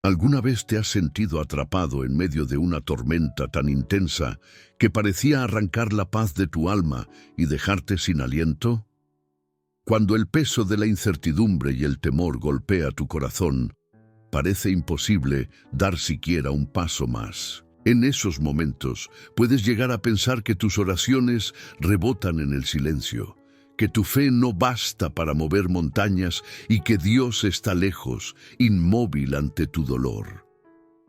¿Alguna vez te has sentido atrapado en medio de una tormenta tan intensa que parecía arrancar la paz de tu alma y dejarte sin aliento? Cuando el peso de la incertidumbre y el temor golpea tu corazón, parece imposible dar siquiera un paso más. En esos momentos puedes llegar a pensar que tus oraciones rebotan en el silencio, que tu fe no basta para mover montañas y que Dios está lejos, inmóvil ante tu dolor.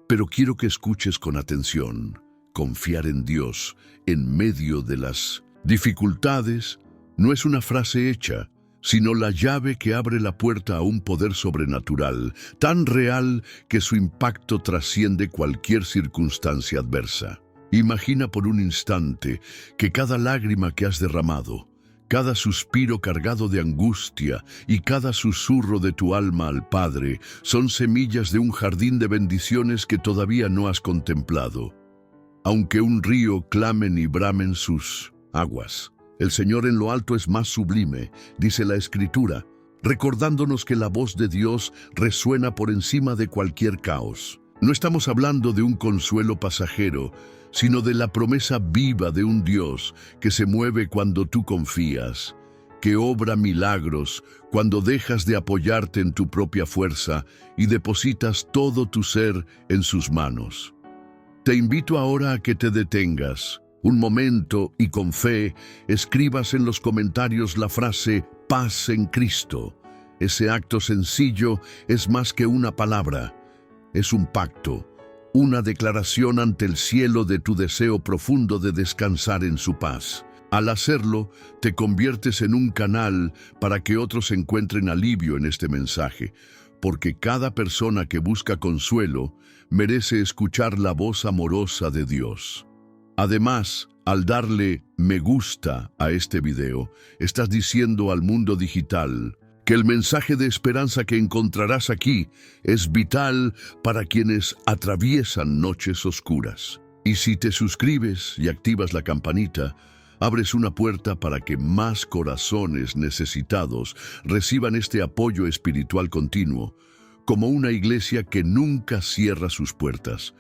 Pero quiero que escuches con atención. Confiar en Dios en medio de las dificultades no es una frase hecha, sino la llave que abre la puerta a un poder sobrenatural, tan real que su impacto trasciende cualquier circunstancia adversa. Imagina por un instante que cada lágrima que has derramado, cada suspiro cargado de angustia y cada susurro de tu alma al Padre son semillas de un jardín de bendiciones que todavía no has contemplado. Aunque un río clamen y bramen sus aguas, el Señor en lo alto es más sublime, dice la Escritura, recordándonos que la voz de Dios resuena por encima de cualquier caos. No estamos hablando de un consuelo pasajero, sino de la promesa viva de un Dios que se mueve cuando tú confías, que obra milagros cuando dejas de apoyarte en tu propia fuerza y depositas todo tu ser en sus manos. Te invito ahora a que te detengas un momento y con fe escribas en los comentarios la frase paz en Cristo. Ese acto sencillo es más que una palabra, es un pacto, una declaración ante el cielo de tu deseo profundo de descansar en su paz. Al hacerlo, te conviertes en un canal para que otros encuentren alivio en este mensaje, porque cada persona que busca consuelo merece escuchar la voz amorosa de Dios. Además, al darle me gusta a este video, estás diciendo al mundo digital que el mensaje de esperanza que encontrarás aquí es vital para quienes atraviesan noches oscuras. Y si te suscribes y activas la campanita, abres una puerta para que más corazones necesitados reciban este apoyo espiritual continuo, como una iglesia que nunca cierra sus puertas.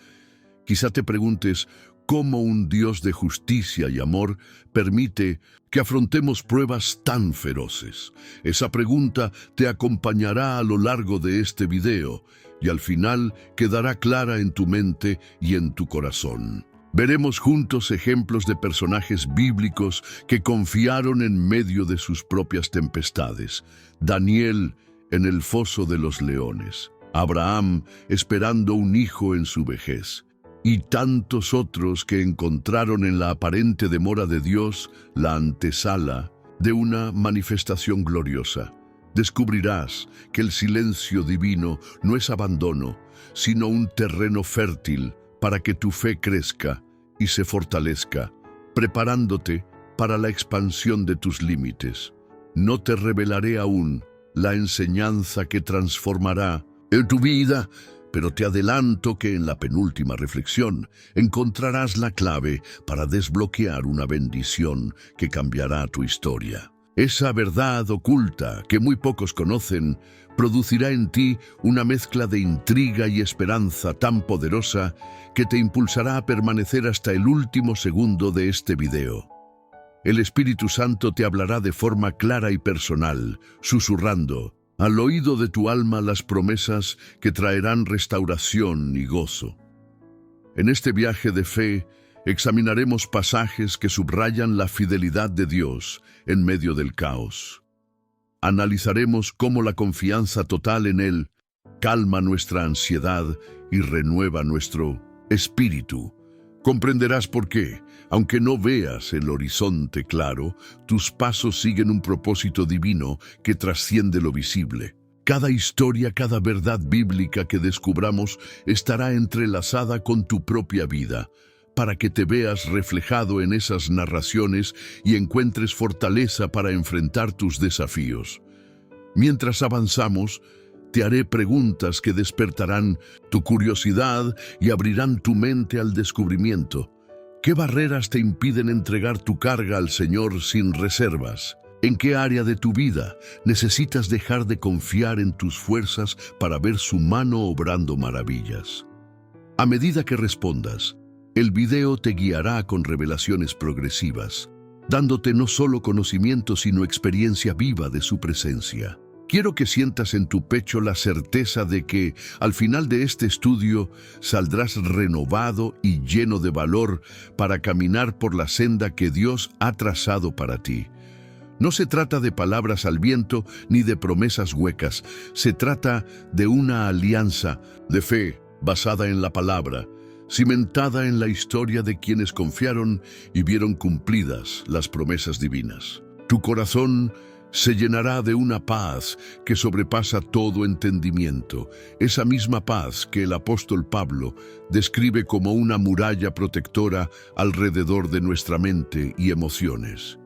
Quizá te preguntes, ¿cómo un Dios de justicia y amor permite que afrontemos pruebas tan feroces? Esa pregunta te acompañará a lo largo de este video y al final quedará clara en tu mente y en tu corazón. Veremos juntos ejemplos de personajes bíblicos que confiaron en medio de sus propias tempestades. Daniel en el foso de los leones, Abraham esperando un hijo en su vejez, y tantos otros que encontraron en la aparente demora de Dios la antesala de una manifestación gloriosa. Descubrirás que el silencio divino no es abandono, sino un terreno fértil para que tu fe crezca y se fortalezca, preparándote para la expansión de tus límites. No te revelaré aún la enseñanza que transformará en tu vida, pero te adelanto que en la penúltima reflexión encontrarás la clave para desbloquear una bendición que cambiará tu historia. Esa verdad oculta que muy pocos conocen producirá en ti una mezcla de intriga y esperanza tan poderosa que te impulsará a permanecer hasta el último segundo de este video. El Espíritu Santo te hablará de forma clara y personal, susurrando al oído de tu alma las promesas que traerán restauración y gozo. En este viaje de fe, examinaremos pasajes que subrayan la fidelidad de Dios en medio del caos. Analizaremos cómo la confianza total en Él calma nuestra ansiedad y renueva nuestro espíritu. Comprenderás por qué, aunque no veas el horizonte claro, tus pasos siguen un propósito divino que trasciende lo visible. Cada historia, cada verdad bíblica que descubramos estará entrelazada con tu propia vida, para que te veas reflejado en esas narraciones y encuentres fortaleza para enfrentar tus desafíos. Mientras avanzamos, te haré preguntas que despertarán tu curiosidad y abrirán tu mente al descubrimiento. ¿Qué barreras te impiden entregar tu carga al Señor sin reservas? ¿En qué área de tu vida necesitas dejar de confiar en tus fuerzas para ver su mano obrando maravillas? A medida que respondas, el video te guiará con revelaciones progresivas, dándote no solo conocimiento sino experiencia viva de su presencia. Quiero que sientas en tu pecho la certeza de que, al final de este estudio, saldrás renovado y lleno de valor para caminar por la senda que Dios ha trazado para ti. No se trata de palabras al viento ni de promesas huecas. Se trata de una alianza de fe basada en la palabra, cimentada en la historia de quienes confiaron y vieron cumplidas las promesas divinas. Tu corazón se llenará de una paz que sobrepasa todo entendimiento, esa misma paz que el apóstol Pablo describe como una muralla protectora alrededor de nuestra mente y emociones.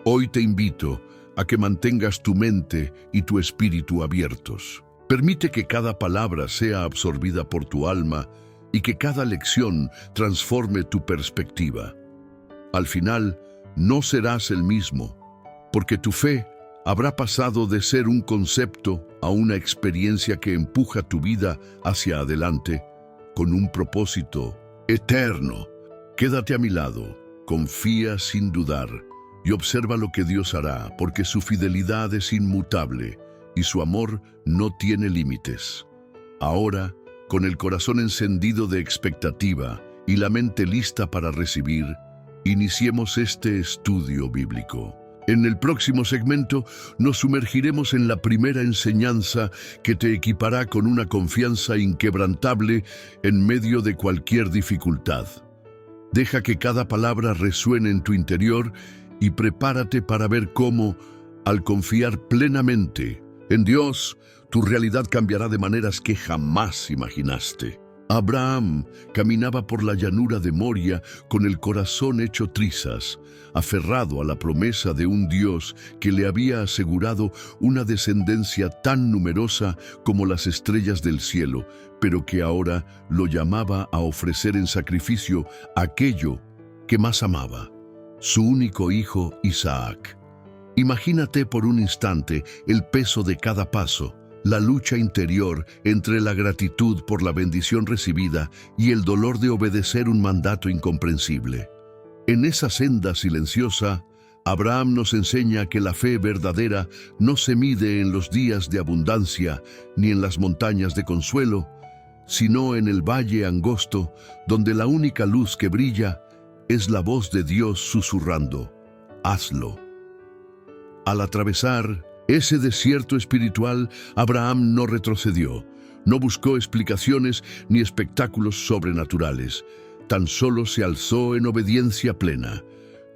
Hoy te invito a que mantengas tu mente y tu espíritu abiertos. Permite que cada palabra sea absorbida por tu alma y que cada lección transforme tu perspectiva. Al final, no serás el mismo, porque tu fe habrá pasado de ser un concepto a una experiencia que empuja tu vida hacia adelante con un propósito eterno. Quédate a mi lado, confía sin dudar y observa lo que Dios hará, porque su fidelidad es inmutable y su amor no tiene límites. Ahora, con el corazón encendido de expectativa y la mente lista para recibir, iniciemos este estudio bíblico. En el próximo segmento nos sumergiremos en la primera enseñanza que te equipará con una confianza inquebrantable en medio de cualquier dificultad. Deja que cada palabra resuene en tu interior y prepárate para ver cómo, al confiar plenamente en Dios, tu realidad cambiará de maneras que jamás imaginaste. Abraham caminaba por la llanura de Moria con el corazón hecho trizas, aferrado a la promesa de un Dios que le había asegurado una descendencia tan numerosa como las estrellas del cielo, pero que ahora lo llamaba a ofrecer en sacrificio aquello que más amaba, su único hijo Isaac. Imagínate por un instante el peso de cada paso, la lucha interior entre la gratitud por la bendición recibida y el dolor de obedecer un mandato incomprensible. En esa senda silenciosa, Abraham nos enseña que la fe verdadera no se mide en los días de abundancia ni en las montañas de consuelo, sino en el valle angosto, donde la única luz que brilla es la voz de Dios susurrando: hazlo. Al atravesar ese desierto espiritual, Abraham no retrocedió, no buscó explicaciones ni espectáculos sobrenaturales, tan solo se alzó en obediencia plena.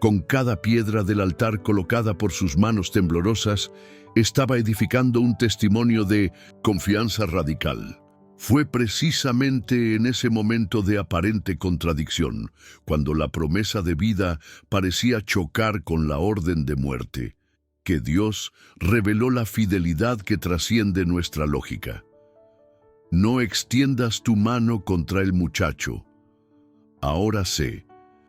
Con cada piedra del altar colocada por sus manos temblorosas, estaba edificando un testimonio de confianza radical. Fue precisamente en ese momento de aparente contradicción, cuando la promesa de vida parecía chocar con la orden de muerte, que Dios reveló la fidelidad que trasciende nuestra lógica. No extiendas tu mano contra el muchacho. Ahora sé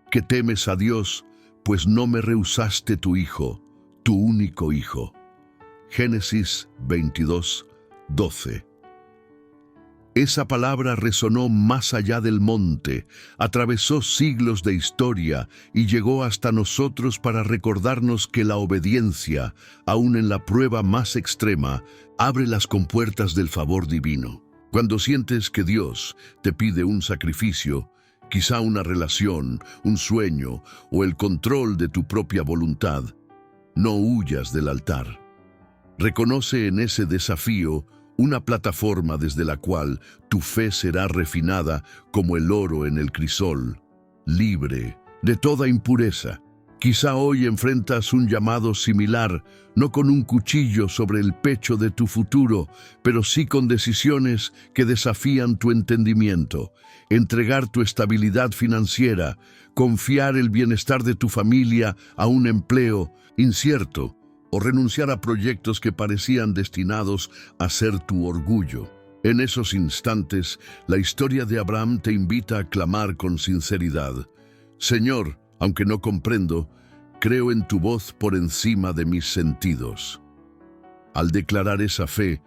que temes a Dios, pues no me rehusaste tu hijo, tu único hijo. Génesis 22:12. Esa palabra resonó más allá del monte, atravesó siglos de historia y llegó hasta nosotros para recordarnos que la obediencia, aun en la prueba más extrema, abre las compuertas del favor divino. Cuando sientes que Dios te pide un sacrificio, quizá una relación, un sueño o el control de tu propia voluntad, no huyas del altar. Reconoce en ese desafío una plataforma desde la cual tu fe será refinada como el oro en el crisol, libre de toda impureza. Quizá hoy enfrentas un llamado similar, no con un cuchillo sobre el pecho de tu futuro, pero sí con decisiones que desafían tu entendimiento. Entregar tu estabilidad financiera, confiar el bienestar de tu familia a un empleo incierto, o renunciar a proyectos que parecían destinados a ser tu orgullo. En esos instantes, la historia de Abraham te invita a clamar con sinceridad: Señor, aunque no comprendo, creo en tu voz por encima de mis sentidos. Al declarar esa fe,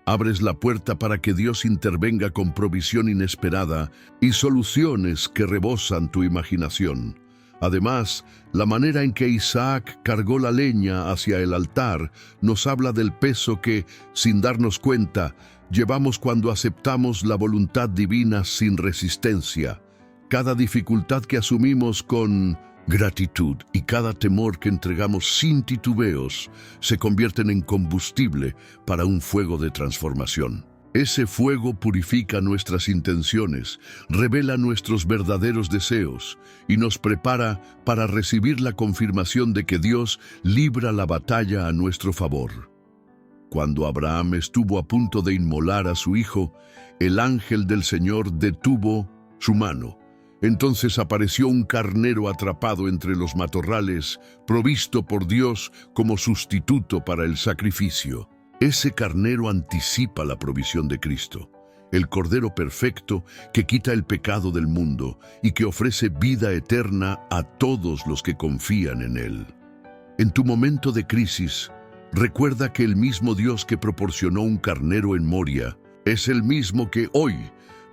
abres la puerta para que Dios intervenga con provisión inesperada y soluciones que rebosan tu imaginación. Además, la manera en que Isaac cargó la leña hacia el altar nos habla del peso que, sin darnos cuenta, llevamos cuando aceptamos la voluntad divina sin resistencia. Cada dificultad que asumimos con gratitud y cada temor que entregamos sin titubeos se convierten en combustible para un fuego de transformación. Ese fuego purifica nuestras intenciones, revela nuestros verdaderos deseos y nos prepara para recibir la confirmación de que Dios libra la batalla a nuestro favor. Cuando Abraham estuvo a punto de inmolar a su hijo, el ángel del Señor detuvo su mano. Entonces apareció un carnero atrapado entre los matorrales, provisto por Dios como sustituto para el sacrificio. Ese carnero anticipa la provisión de Cristo, el Cordero perfecto que quita el pecado del mundo y que ofrece vida eterna a todos los que confían en Él. En tu momento de crisis, recuerda que el mismo Dios que proporcionó un carnero en Moria es el mismo que hoy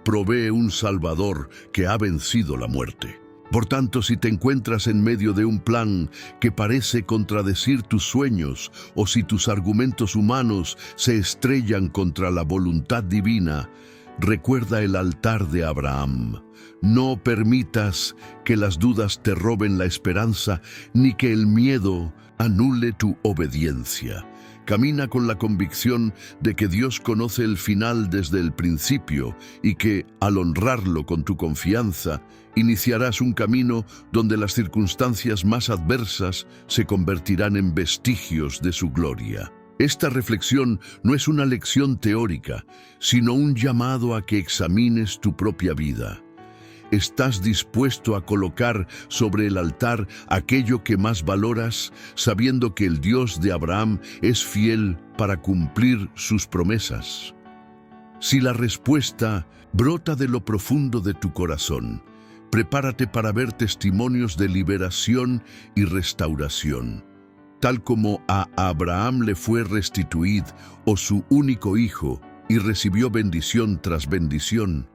provee un Salvador que ha vencido la muerte. Por tanto, si te encuentras en medio de un plan que parece contradecir tus sueños o si tus argumentos humanos se estrellan contra la voluntad divina, recuerda el altar de Abraham. No permitas que las dudas te roben la esperanza ni que el miedo anule tu obediencia. Camina con la convicción de que Dios conoce el final desde el principio y que, al honrarlo con tu confianza, iniciarás un camino donde las circunstancias más adversas se convertirán en vestigios de su gloria. Esta reflexión no es una lección teórica, sino un llamado a que examines tu propia vida. ¿Estás dispuesto a colocar sobre el altar aquello que más valoras, sabiendo que el Dios de Abraham es fiel para cumplir sus promesas? Si la respuesta brota de lo profundo de tu corazón, prepárate para ver testimonios de liberación y restauración. Tal como a Abraham le fue restituido su único hijo y recibió bendición tras bendición,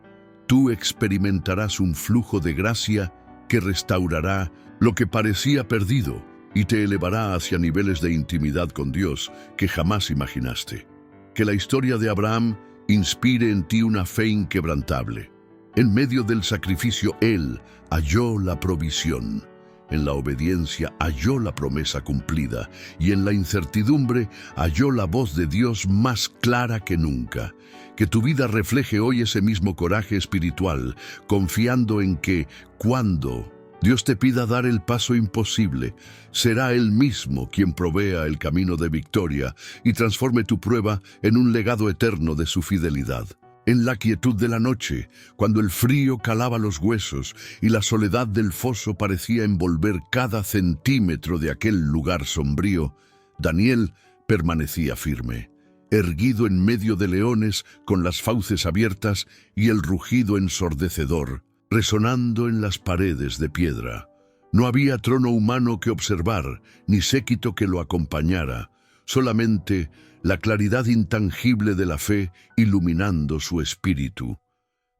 tú experimentarás un flujo de gracia que restaurará lo que parecía perdido y te elevará hacia niveles de intimidad con Dios que jamás imaginaste. Que la historia de Abraham inspire en ti una fe inquebrantable. En medio del sacrificio, él halló la provisión. En la obediencia halló la promesa cumplida y en la incertidumbre halló la voz de Dios más clara que nunca. Que tu vida refleje hoy ese mismo coraje espiritual, confiando en que, cuando Dios te pida dar el paso imposible, será Él mismo quien provea el camino de victoria y transforme tu prueba en un legado eterno de su fidelidad. En la quietud de la noche, cuando el frío calaba los huesos y la soledad del foso parecía envolver cada centímetro de aquel lugar sombrío, Daniel permanecía firme, erguido en medio de leones con las fauces abiertas y el rugido ensordecedor, resonando en las paredes de piedra. No había trono humano que observar, ni séquito que lo acompañara, solamente la claridad intangible de la fe iluminando su espíritu.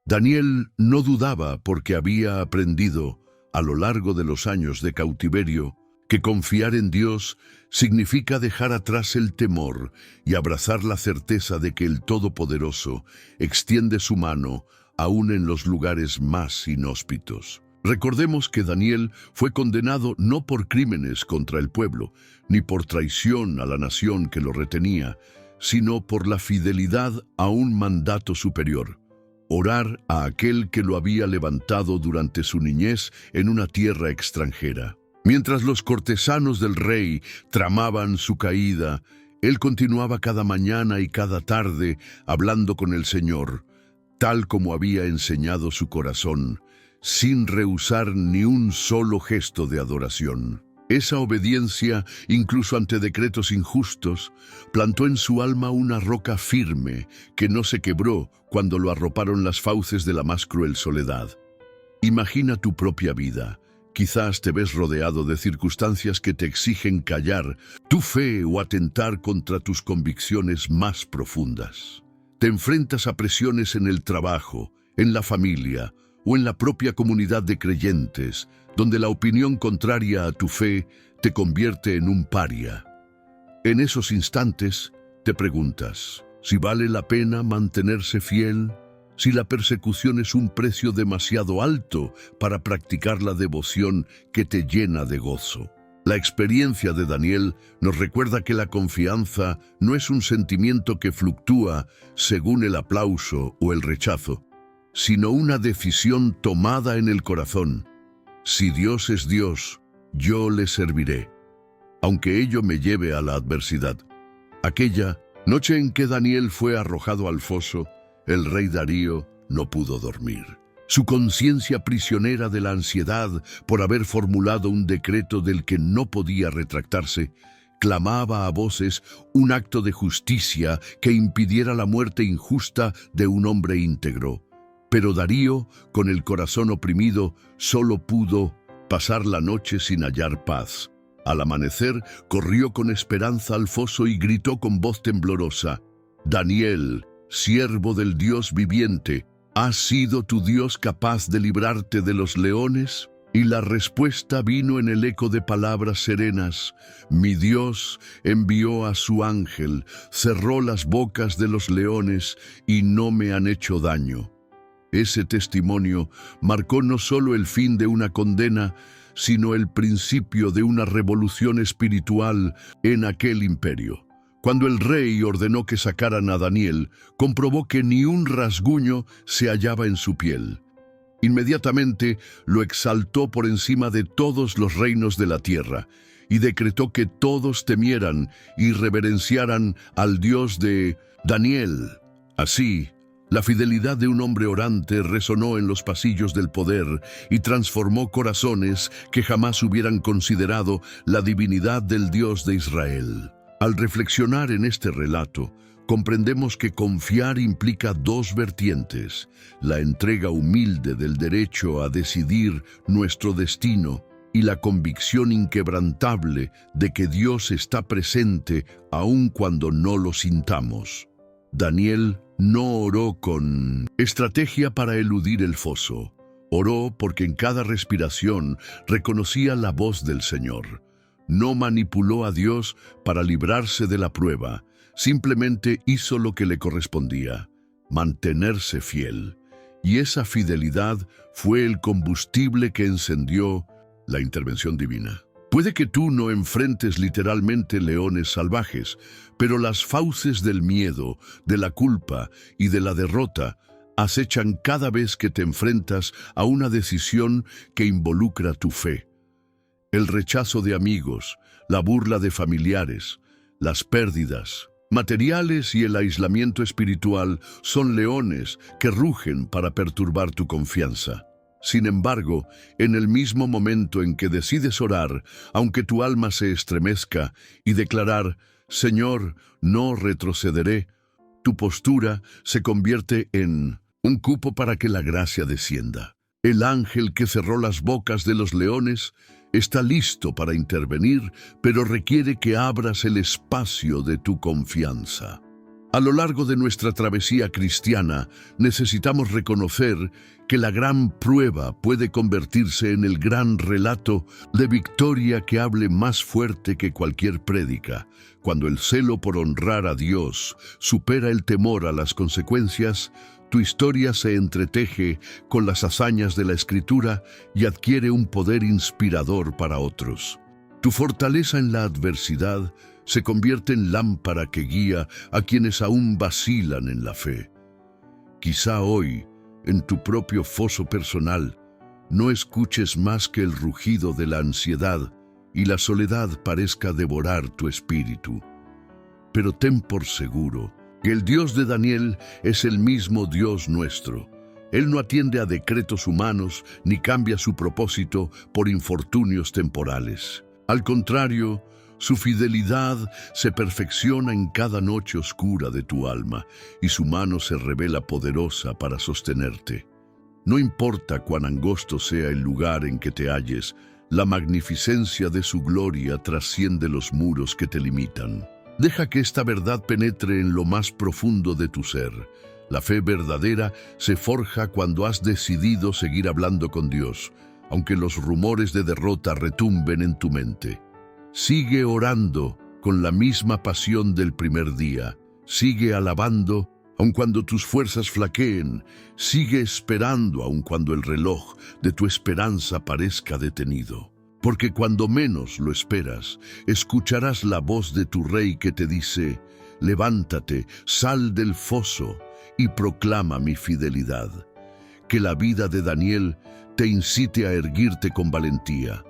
Daniel no dudaba porque había aprendido, a lo largo de los años de cautiverio, que confiar en Dios significa dejar atrás el temor y abrazar la certeza de que el Todopoderoso extiende su mano aún en los lugares más inhóspitos. Recordemos que Daniel fue condenado no por crímenes contra el pueblo, ni por traición a la nación que lo retenía, sino por la fidelidad a un mandato superior: orar a aquel que lo había levantado durante su niñez en una tierra extranjera. Mientras los cortesanos del rey tramaban su caída, él continuaba cada mañana y cada tarde hablando con el Señor, tal como había enseñado su corazón, sin rehusar ni un solo gesto de adoración. Esa obediencia, incluso ante decretos injustos, plantó en su alma una roca firme que no se quebró cuando lo arroparon las fauces de la más cruel soledad. Imagina tu propia vida, Quizás te ves rodeado de circunstancias que te exigen callar tu fe o atentar contra tus convicciones más profundas. Te enfrentas a presiones en el trabajo, en la familia o en la propia comunidad de creyentes, donde la opinión contraria a tu fe te convierte en un paria. En esos instantes te preguntas si vale la pena mantenerse fiel, si la persecución es un precio demasiado alto para practicar la devoción que te llena de gozo. La experiencia de Daniel nos recuerda que la confianza no es un sentimiento que fluctúa según el aplauso o el rechazo, sino una decisión tomada en el corazón. Si Dios es Dios, yo le serviré, aunque ello me lleve a la adversidad. Aquella noche en que Daniel fue arrojado al foso, el rey Darío no pudo dormir. Su conciencia prisionera de la ansiedad por haber formulado un decreto del que no podía retractarse, clamaba a voces un acto de justicia que impidiera la muerte injusta de un hombre íntegro. Pero Darío, con el corazón oprimido, solo pudo pasar la noche sin hallar paz. Al amanecer, corrió con esperanza al foso y gritó con voz temblorosa: «Daniel, siervo del Dios viviente, ¿has sido tu Dios capaz de librarte de los leones?» Y la respuesta vino en el eco de palabras serenas: «Mi Dios envió a su ángel, cerró las bocas de los leones y no me han hecho daño». Ese testimonio marcó no solo el fin de una condena, sino el principio de una revolución espiritual en aquel imperio. Cuando el rey ordenó que sacaran a Daniel, comprobó que ni un rasguño se hallaba en su piel. Inmediatamente lo exaltó por encima de todos los reinos de la tierra y decretó que todos temieran y reverenciaran al Dios de Daniel. Así, la fidelidad de un hombre orante resonó en los pasillos del poder y transformó corazones que jamás hubieran considerado la divinidad del Dios de Israel. Al reflexionar en este relato, comprendemos que confiar implica dos vertientes: la entrega humilde del derecho a decidir nuestro destino y la convicción inquebrantable de que Dios está presente aun cuando no lo sintamos. Daniel no oró con estrategia para eludir el foso. Oró porque en cada respiración reconocía la voz del Señor. No manipuló a Dios para librarse de la prueba, simplemente hizo lo que le correspondía: mantenerse fiel. Y esa fidelidad fue el combustible que encendió la intervención divina. Puede que tú no enfrentes literalmente leones salvajes, pero las fauces del miedo, de la culpa y de la derrota acechan cada vez que te enfrentas a una decisión que involucra tu fe. El rechazo de amigos, la burla de familiares, las pérdidas materiales y el aislamiento espiritual son leones que rugen para perturbar tu confianza. Sin embargo, en el mismo momento en que decides orar, aunque tu alma se estremezca, y declarar: «Señor, no retrocederé», tu postura se convierte en un cupo para que la gracia descienda. El ángel que cerró las bocas de los leones está listo para intervenir, pero requiere que abras el espacio de tu confianza. A lo largo de nuestra travesía cristiana, necesitamos reconocer que la gran prueba puede convertirse en el gran relato de victoria que hable más fuerte que cualquier prédica. Cuando el celo por honrar a Dios supera el temor a las consecuencias, tu historia se entreteje con las hazañas de la Escritura y adquiere un poder inspirador para otros. Tu fortaleza en la adversidad se convierte en lámpara que guía a quienes aún vacilan en la fe. Quizá hoy, en tu propio foso personal, no escuches más que el rugido de la ansiedad y la soledad parezca devorar tu espíritu. Pero ten por seguro que el Dios de Daniel es el mismo Dios nuestro. Él no atiende a decretos humanos ni cambia su propósito por infortunios temporales. Al contrario, su fidelidad se perfecciona en cada noche oscura de tu alma y su mano se revela poderosa para sostenerte. No importa cuán angosto sea el lugar en que te halles, la magnificencia de su gloria trasciende los muros que te limitan. Deja que esta verdad penetre en lo más profundo de tu ser. La fe verdadera se forja cuando has decidido seguir hablando con Dios, aunque los rumores de derrota retumben en tu mente. Sigue orando con la misma pasión del primer día. Sigue alabando aun cuando tus fuerzas flaqueen. Sigue esperando aun cuando el reloj de tu esperanza parezca detenido. Porque cuando menos lo esperas, escucharás la voz de tu Rey que te dice: levántate, sal del foso y proclama mi fidelidad. Que la vida de Daniel te incite a erguirte con valentía.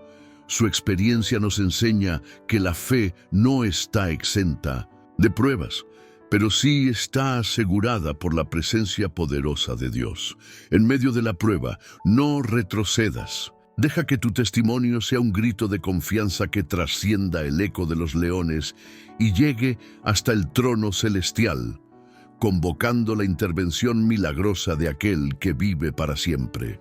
Su experiencia nos enseña que la fe no está exenta de pruebas, pero sí está asegurada por la presencia poderosa de Dios. En medio de la prueba, no retrocedas. Deja que tu testimonio sea un grito de confianza que trascienda el eco de los leones y llegue hasta el trono celestial, convocando la intervención milagrosa de aquel que vive para siempre.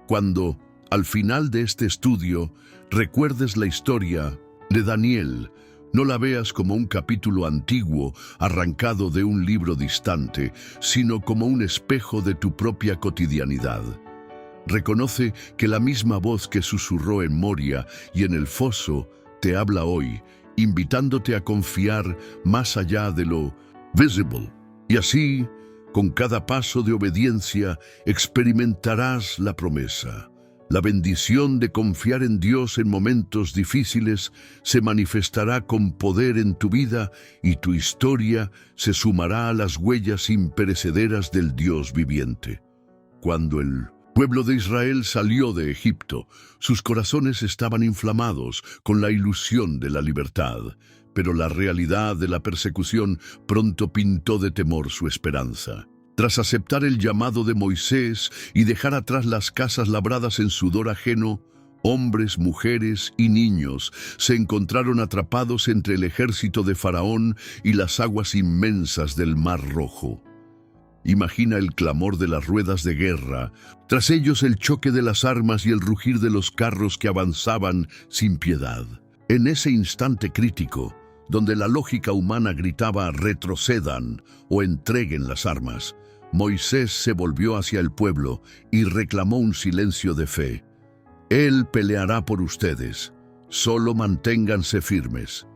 Cuando, al final de este estudio, recuerdes la historia de Daniel, no la veas como un capítulo antiguo arrancado de un libro distante, sino como un espejo de tu propia cotidianidad. Reconoce que la misma voz que susurró en Moria y en el foso te habla hoy, invitándote a confiar más allá de lo visible. Y así, con cada paso de obediencia, experimentarás la promesa. La bendición de confiar en Dios en momentos difíciles se manifestará con poder en tu vida y tu historia se sumará a las huellas imperecederas del Dios viviente. Cuando el pueblo de Israel salió de Egipto, sus corazones estaban inflamados con la ilusión de la libertad, pero la realidad de la persecución pronto pintó de temor su esperanza. Tras aceptar el llamado de Moisés y dejar atrás las casas labradas en sudor ajeno, hombres, mujeres y niños se encontraron atrapados entre el ejército de Faraón y las aguas inmensas del Mar Rojo. Imagina el clamor de las ruedas de guerra, tras ellos el choque de las armas y el rugir de los carros que avanzaban sin piedad. En ese instante crítico, donde la lógica humana gritaba retrocedan o entreguen las armas, Moisés se volvió hacia el pueblo y reclamó un silencio de fe. Él peleará por ustedes, solo manténganse firmes.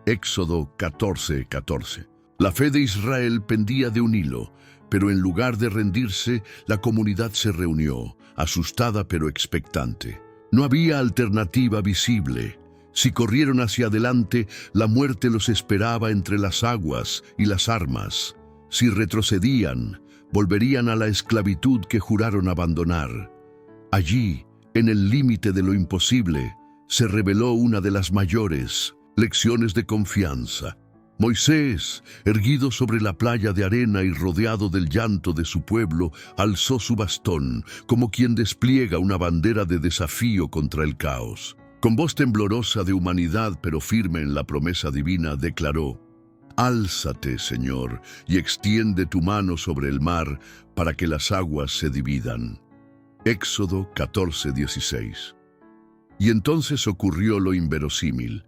Éxodo 14:14. La fe de Israel pendía de un hilo, pero en lugar de rendirse, la comunidad se reunió, asustada pero expectante. No había alternativa visible. Si corrieron hacia adelante, la muerte los esperaba entre las aguas y las armas. Si retrocedían, volverían a la esclavitud que juraron abandonar. Allí, en el límite de lo imposible, se reveló una de las mayores lecciones de confianza. Moisés, erguido sobre la playa de arena y rodeado del llanto de su pueblo, alzó su bastón, como quien despliega una bandera de desafío contra el caos. Con voz temblorosa de humanidad pero firme en la promesa divina, declaró: «Álzate, Señor, y extiende tu mano sobre el mar para que las aguas se dividan». Éxodo 14:16. Y entonces ocurrió lo inverosímil.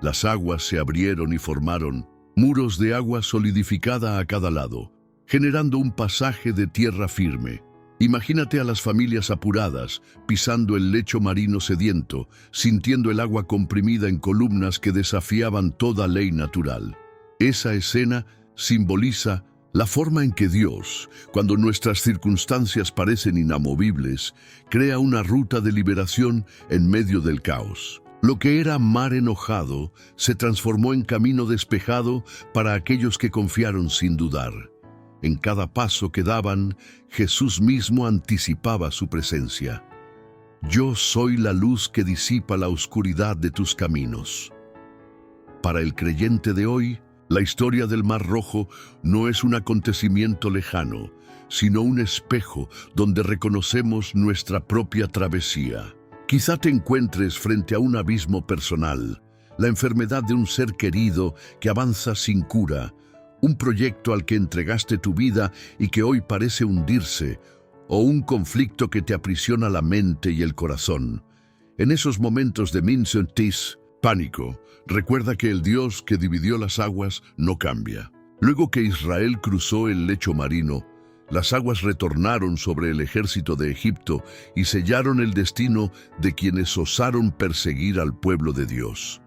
Las aguas se abrieron y formaron muros de agua solidificada a cada lado, generando un pasaje de tierra firme. Imagínate a las familias apuradas, pisando el lecho marino sediento, sintiendo el agua comprimida en columnas que desafiaban toda ley natural. Esa escena simboliza la forma en que Dios, cuando nuestras circunstancias parecen inamovibles, crea una ruta de liberación en medio del caos. Lo que era mar enojado se transformó en camino despejado para aquellos que confiaron sin dudar. En cada paso que daban, Jesús mismo anticipaba su presencia. «Yo soy la luz que disipa la oscuridad de tus caminos». Para el creyente de hoy, la historia del Mar Rojo no es un acontecimiento lejano, sino un espejo donde reconocemos nuestra propia travesía. Quizá te encuentres frente a un abismo personal, la enfermedad de un ser querido que avanza sin cura, un proyecto al que entregaste tu vida y que hoy parece hundirse, o un conflicto que te aprisiona la mente y el corazón. En esos momentos de sentís pánico, recuerda que el Dios que dividió las aguas no cambia. Luego que Israel cruzó el lecho marino, las aguas retornaron sobre el ejército de Egipto y sellaron el destino de quienes osaron perseguir al pueblo de Dios.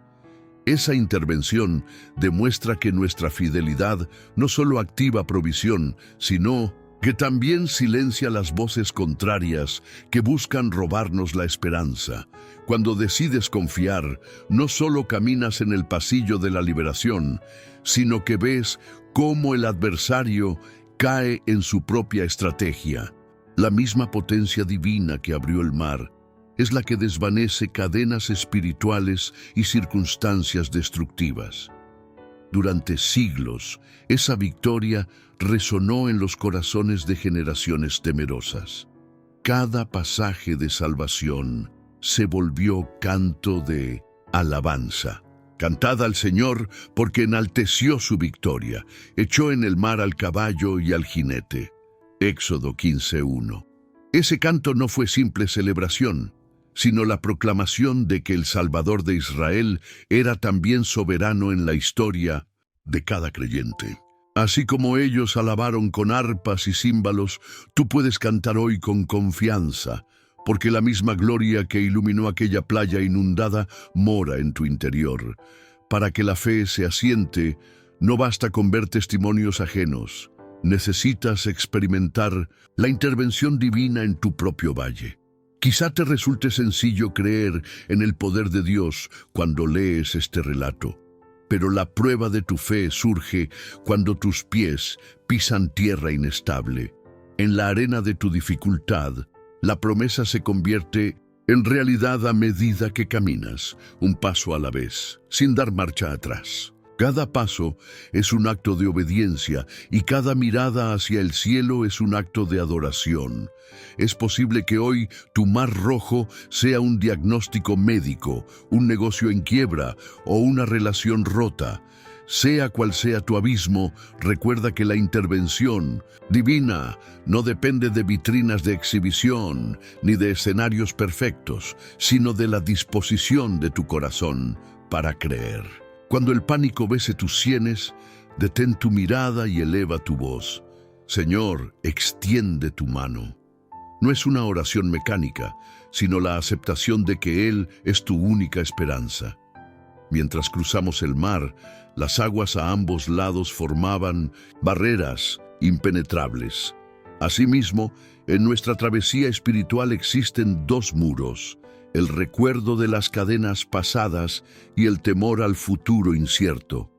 Esa intervención demuestra que nuestra fidelidad no solo activa provisión, sino que también silencia las voces contrarias que buscan robarnos la esperanza. Cuando decides confiar, no solo caminas en el pasillo de la liberación, sino que ves cómo el adversario cae en su propia estrategia. La misma potencia divina que abrió el mar es la que desvanece cadenas espirituales y circunstancias destructivas. Durante siglos, esa victoria resonó en los corazones de generaciones temerosas. Cada pasaje de salvación se volvió canto de alabanza. Cantad al Señor porque enalteció su victoria, echó en el mar al caballo y al jinete. Éxodo 15:1. Ese canto no fue simple celebración, sino la proclamación de que el Salvador de Israel era también soberano en la historia de cada creyente. Así como ellos alabaron con arpas y címbalos, tú puedes cantar hoy con confianza, porque la misma gloria que iluminó aquella playa inundada mora en tu interior. Para que la fe se asiente, no basta con ver testimonios ajenos. Necesitas experimentar la intervención divina en tu propio valle. Quizá te resulte sencillo creer en el poder de Dios cuando lees este relato, pero la prueba de tu fe surge cuando tus pies pisan tierra inestable. En la arena de tu dificultad, la promesa se convierte en realidad a medida que caminas, un paso a la vez, sin dar marcha atrás. Cada paso es un acto de obediencia y cada mirada hacia el cielo es un acto de adoración. Es posible que hoy tu mar rojo sea un diagnóstico médico, un negocio en quiebra o una relación rota. Sea cual sea tu abismo, recuerda que la intervención divina no depende de vitrinas de exhibición ni de escenarios perfectos, sino de la disposición de tu corazón para creer. Cuando el pánico bese tus sienes, detén tu mirada y eleva tu voz. Señor, extiende tu mano. No es una oración mecánica, sino la aceptación de que Él es tu única esperanza. Mientras cruzamos el mar, las aguas a ambos lados formaban barreras impenetrables. Asimismo, en nuestra travesía espiritual existen dos muros: el recuerdo de las cadenas pasadas y el temor al futuro incierto.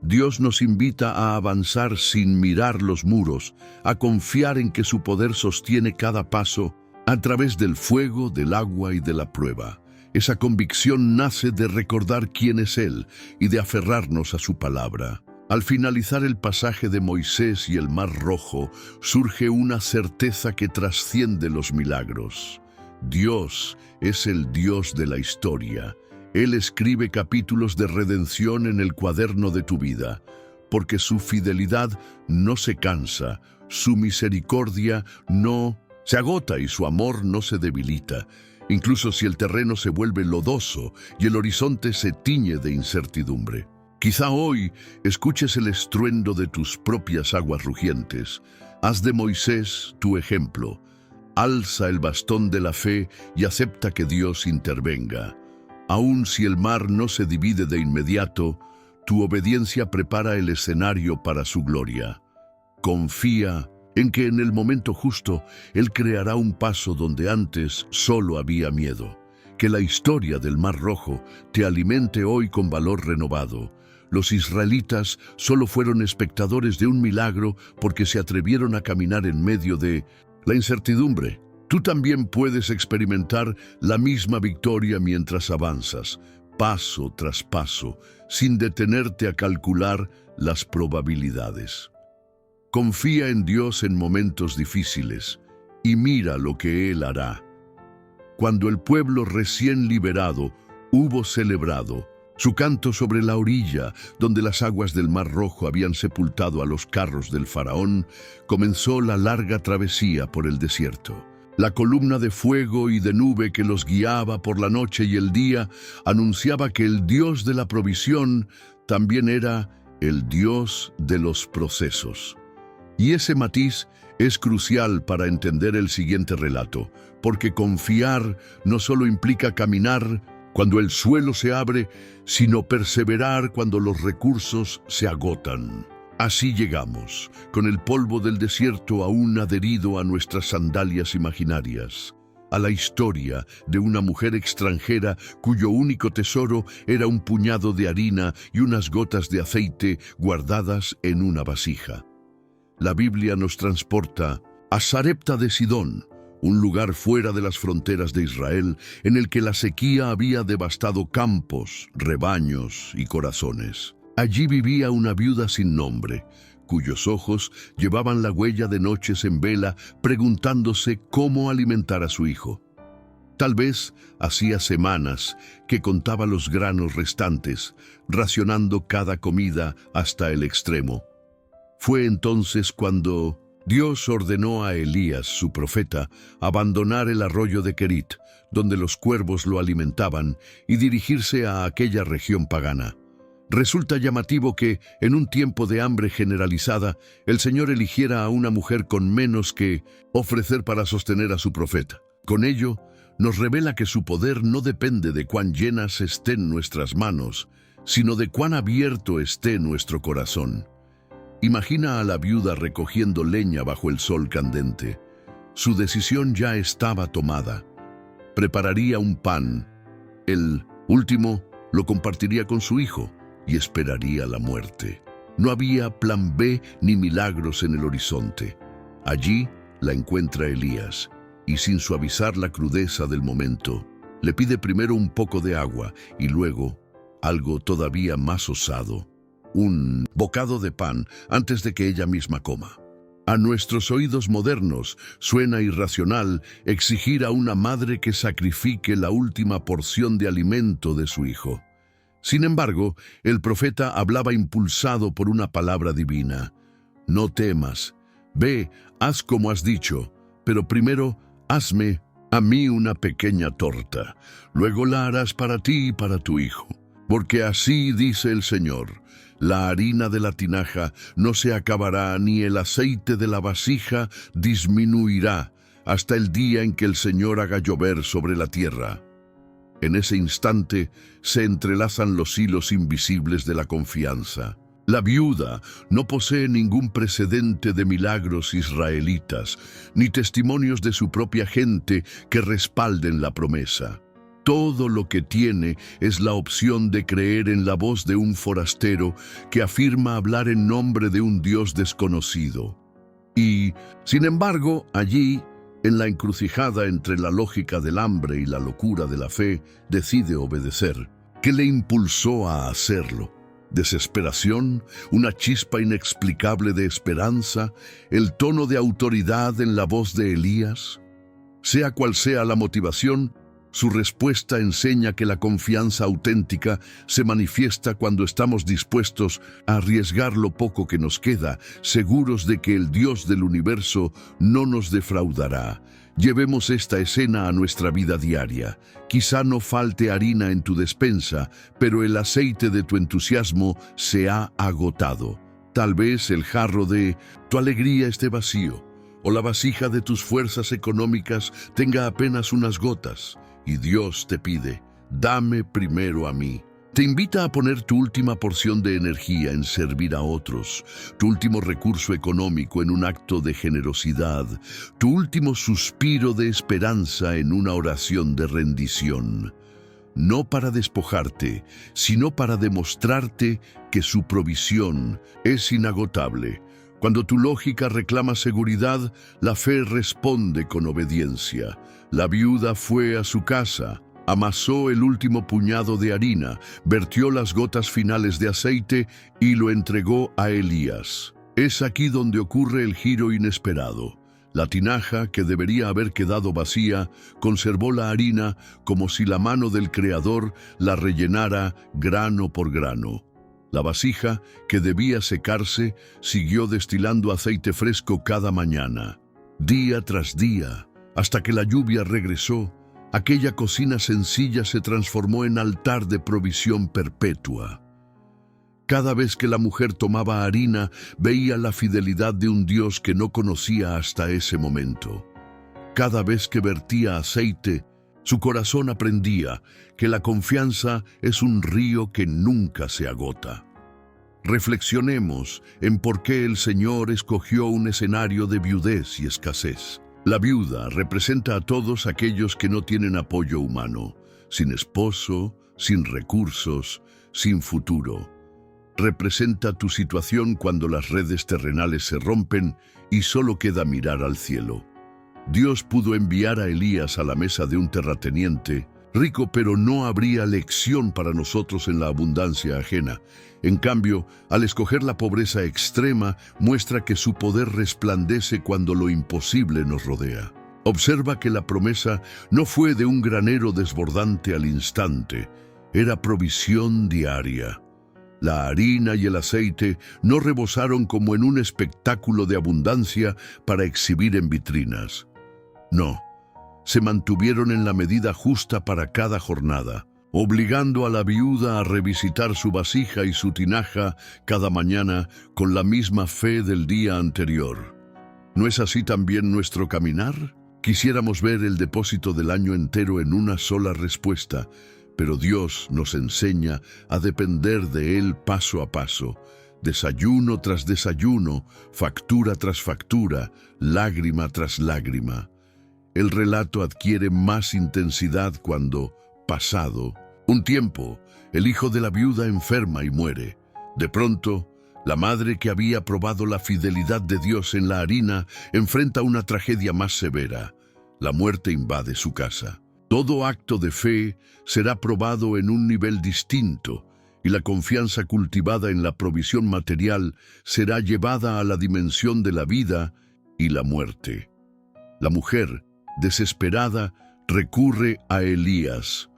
Dios nos invita a avanzar sin mirar los muros, a confiar en que su poder sostiene cada paso a través del fuego, del agua y de la prueba. Esa convicción nace de recordar quién es Él y de aferrarnos a su palabra. Al finalizar el pasaje de Moisés y el Mar Rojo, surge una certeza que trasciende los milagros. Dios es el Dios de la historia. Él escribe capítulos de redención en el cuaderno de tu vida, porque su fidelidad no se cansa, su misericordia no se agota y su amor no se debilita. Incluso si el terreno se vuelve lodoso y el horizonte se tiñe de incertidumbre. Quizá hoy escuches el estruendo de tus propias aguas rugientes. Haz de Moisés tu ejemplo. Alza el bastón de la fe y acepta que Dios intervenga. Aun si el mar no se divide de inmediato, tu obediencia prepara el escenario para su gloria. Confía en que en el momento justo Él creará un paso donde antes solo había miedo. Que la historia del Mar Rojo te alimente hoy con valor renovado. Los israelitas solo fueron espectadores de un milagro porque se atrevieron a caminar en medio de la incertidumbre. Tú también puedes experimentar la misma victoria mientras avanzas, paso tras paso, sin detenerte a calcular las probabilidades. Confía en Dios en momentos difíciles y mira lo que Él hará. Cuando el pueblo recién liberado hubo celebrado, Su canto sobre la orilla, donde las aguas del Mar Rojo habían sepultado a los carros del faraón, comenzó la larga travesía por el desierto. La columna de fuego y de nube que los guiaba por la noche y el día anunciaba que el Dios de la provisión también era el Dios de los procesos. Y ese matiz es crucial para entender el siguiente relato, porque confiar no solo implica caminar cuando el suelo se abre, sino perseverar cuando los recursos se agotan. Así llegamos, con el polvo del desierto aún adherido a nuestras sandalias imaginarias, a la historia de una mujer extranjera cuyo único tesoro era un puñado de harina y unas gotas de aceite guardadas en una vasija. La Biblia nos transporta a Sarepta de Sidón, un lugar fuera de las fronteras de Israel en el que la sequía había devastado campos, rebaños y corazones. Allí vivía una viuda sin nombre, cuyos ojos llevaban la huella de noches en vela preguntándose cómo alimentar a su hijo. Tal vez hacía semanas que contaba los granos restantes, racionando cada comida hasta el extremo. Fue entonces cuando Dios ordenó a Elías, su profeta, abandonar el arroyo de Querit, donde los cuervos lo alimentaban, y dirigirse a aquella región pagana. Resulta llamativo que, en un tiempo de hambre generalizada, el Señor eligiera a una mujer con menos que ofrecer para sostener a su profeta. Con ello, nos revela que su poder no depende de cuán llenas estén nuestras manos, sino de cuán abierto esté nuestro corazón. Imagina a la viuda recogiendo leña bajo el sol candente. Su decisión ya estaba tomada. Prepararía un pan. El último lo compartiría con su hijo y esperaría la muerte. No había plan B ni milagros en el horizonte. Allí la encuentra Elías y, sin suavizar la crudeza del momento, le pide primero un poco de agua y luego algo todavía más osado: un bocado de pan antes de que ella misma coma. A nuestros oídos modernos suena irracional exigir a una madre que sacrifique la última porción de alimento de su hijo. Sin embargo, el profeta hablaba impulsado por una palabra divina. No temas, ve, haz como has dicho, pero primero hazme a mí una pequeña torta, luego la harás para ti y para tu hijo. Porque así dice el Señor: la harina de la tinaja no se acabará, ni el aceite de la vasija disminuirá, hasta el día en que el Señor haga llover sobre la tierra. En ese instante se entrelazan los hilos invisibles de la confianza. La viuda no posee ningún precedente de milagros israelitas, ni testimonios de su propia gente que respalden la promesa. Todo lo que tiene es la opción de creer en la voz de un forastero que afirma hablar en nombre de un Dios desconocido. Y, sin embargo, allí, en la encrucijada entre la lógica del hambre y la locura de la fe, decide obedecer. ¿Qué le impulsó a hacerlo? ¿Desesperación? ¿Una chispa inexplicable de esperanza? ¿El tono de autoridad en la voz de Elías? Sea cual sea la motivación, su respuesta enseña que la confianza auténtica se manifiesta cuando estamos dispuestos a arriesgar lo poco que nos queda, seguros de que el Dios del universo no nos defraudará. Llevemos esta escena a nuestra vida diaria. Quizá no falte harina en tu despensa, pero el aceite de tu entusiasmo se ha agotado. Tal vez el jarro de tu alegría esté vacío, o la vasija de tus fuerzas económicas tenga apenas unas gotas. Y Dios te pide: dame primero a mí. Te invita a poner tu última porción de energía en servir a otros, tu último recurso económico en un acto de generosidad, tu último suspiro de esperanza en una oración de rendición. No para despojarte, sino para demostrarte que su provisión es inagotable. Cuando tu lógica reclama seguridad, la fe responde con obediencia. La viuda fue a su casa, amasó el último puñado de harina, vertió las gotas finales de aceite y lo entregó a Elías. Es aquí donde ocurre el giro inesperado. La tinaja, que debería haber quedado vacía, conservó la harina como si la mano del Creador la rellenara grano por grano. La vasija, que debía secarse, siguió destilando aceite fresco cada mañana. Día tras día, hasta que la lluvia regresó, aquella cocina sencilla se transformó en altar de provisión perpetua. Cada vez que la mujer tomaba harina, veía la fidelidad de un Dios que no conocía hasta ese momento. Cada vez que vertía aceite, su corazón aprendía que la confianza es un río que nunca se agota. Reflexionemos en por qué el Señor escogió un escenario de viudez y escasez. La viuda representa a todos aquellos que no tienen apoyo humano, sin esposo, sin recursos, sin futuro. Representa tu situación cuando las redes terrenales se rompen y solo queda mirar al cielo. Dios pudo enviar a Elías a la mesa de un terrateniente rico, pero no habría lección para nosotros en la abundancia ajena. En cambio, al escoger la pobreza extrema, muestra que su poder resplandece cuando lo imposible nos rodea. Observa que la promesa no fue de un granero desbordante al instante, era provisión diaria. La harina y el aceite no rebosaron como en un espectáculo de abundancia para exhibir en vitrinas. No, se mantuvieron en la medida justa para cada jornada, obligando a la viuda a revisitar su vasija y su tinaja cada mañana con la misma fe del día anterior. ¿No es así también nuestro caminar? Quisiéramos ver el depósito del año entero en una sola respuesta, pero Dios nos enseña a depender de Él paso a paso, desayuno tras desayuno, factura tras factura, lágrima tras lágrima. El relato adquiere más intensidad cuando, pasado un tiempo, el hijo de la viuda enferma y muere. De pronto, la madre que había probado la fidelidad de Dios en la harina enfrenta una tragedia más severa. La muerte invade su casa. Todo acto de fe será probado en un nivel distinto y la confianza cultivada en la provisión material será llevada a la dimensión de la vida y la muerte. La mujer, desesperada, recurre a Elías.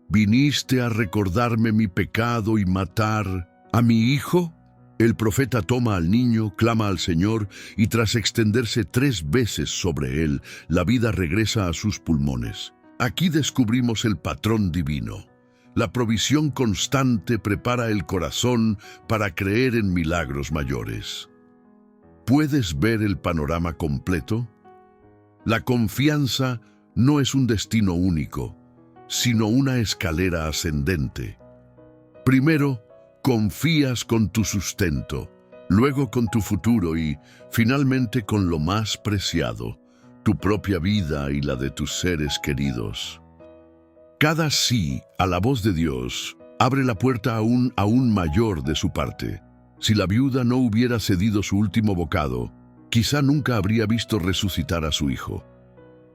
¿Viniste a recordarme mi pecado y matar a mi hijo? El profeta toma al niño, clama al Señor y tras extenderse 3 veces sobre él, la vida regresa a sus pulmones. Aquí descubrimos el patrón divino. La provisión constante prepara el corazón para creer en milagros mayores. ¿Puedes ver el panorama completo? La confianza no es un destino único, sino una escalera ascendente. Primero, confías con tu sustento, luego con tu futuro y, finalmente, con lo más preciado, tu propia vida y la de tus seres queridos. Cada sí a la voz de Dios abre la puerta a un aún mayor de su parte. Si la viuda no hubiera cedido su último bocado, quizá nunca habría visto resucitar a su hijo.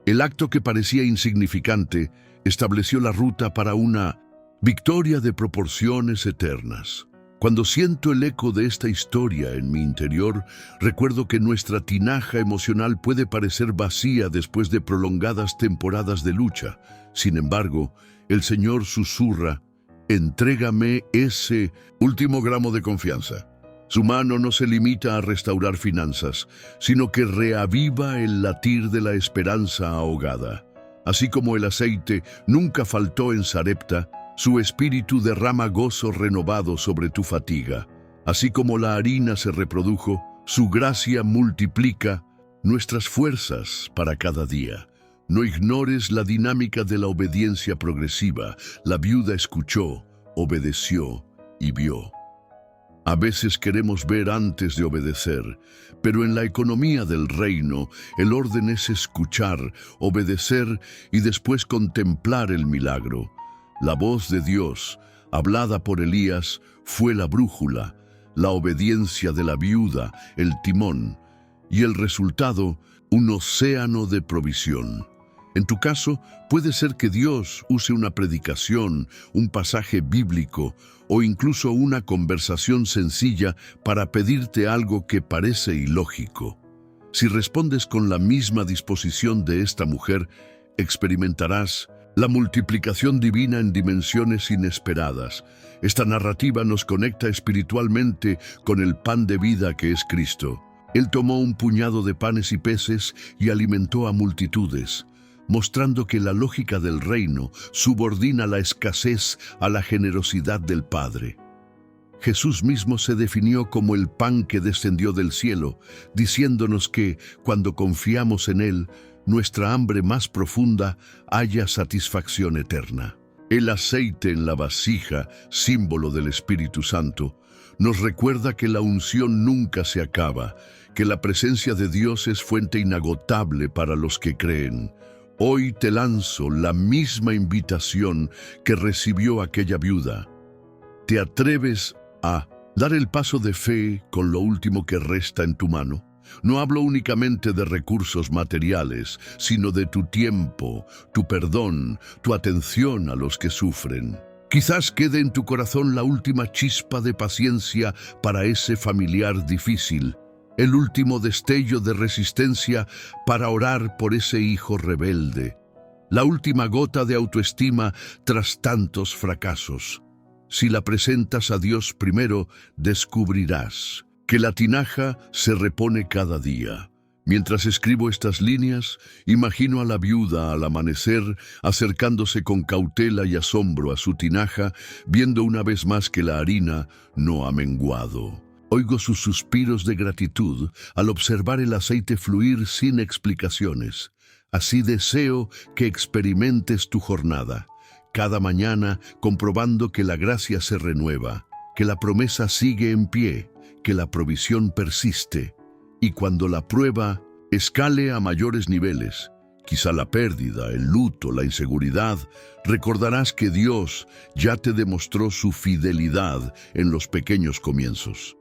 El acto que parecía insignificante estableció la ruta para una victoria de proporciones eternas. Cuando siento el eco de esta historia en mi interior, recuerdo que nuestra tinaja emocional puede parecer vacía después de prolongadas temporadas de lucha. Sin embargo, el Señor susurra, entrégame ese último gramo de confianza. Su mano no se limita a restaurar finanzas, sino que reaviva el latir de la esperanza ahogada. Así como el aceite nunca faltó en Sarepta, su espíritu derrama gozo renovado sobre tu fatiga. Así como la harina se reprodujo, su gracia multiplica nuestras fuerzas para cada día. No ignores la dinámica de la obediencia progresiva. La viuda escuchó, obedeció y vio. A veces queremos ver antes de obedecer, pero en la economía del reino, el orden es escuchar, obedecer y después contemplar el milagro. La voz de Dios, hablada por Elías, fue la brújula, la obediencia de la viuda, el timón, y el resultado, un océano de provisión. En tu caso, puede ser que Dios use una predicación, un pasaje bíblico o incluso una conversación sencilla para pedirte algo que parece ilógico. Si respondes con la misma disposición de esta mujer, experimentarás la multiplicación divina en dimensiones inesperadas. Esta narrativa nos conecta espiritualmente con el pan de vida que es Cristo. Él tomó un puñado de panes y peces y alimentó a multitudes, mostrando que la lógica del reino subordina la escasez a la generosidad del Padre. Jesús mismo se definió como el pan que descendió del cielo, diciéndonos que, cuando confiamos en Él, nuestra hambre más profunda halla satisfacción eterna. El aceite en la vasija, símbolo del Espíritu Santo, nos recuerda que la unción nunca se acaba, que la presencia de Dios es fuente inagotable para los que creen. Hoy te lanzo la misma invitación que recibió aquella viuda. ¿Te atreves a dar el paso de fe con lo último que resta en tu mano? No hablo únicamente de recursos materiales, sino de tu tiempo, tu perdón, tu atención a los que sufren. Quizás quede en tu corazón la última chispa de paciencia para ese familiar difícil, el último destello de resistencia para orar por ese hijo rebelde, la última gota de autoestima tras tantos fracasos. Si la presentas a Dios primero, descubrirás que la tinaja se repone cada día. Mientras escribo estas líneas, imagino a la viuda al amanecer, acercándose con cautela y asombro a su tinaja, viendo una vez más que la harina no ha menguado. Oigo sus suspiros de gratitud al observar el aceite fluir sin explicaciones. Así deseo que experimentes tu jornada, cada mañana comprobando que la gracia se renueva, que la promesa sigue en pie, que la provisión persiste, y cuando la prueba escale a mayores niveles, quizá la pérdida, el luto, la inseguridad, recordarás que Dios ya te demostró su fidelidad en los pequeños comienzos.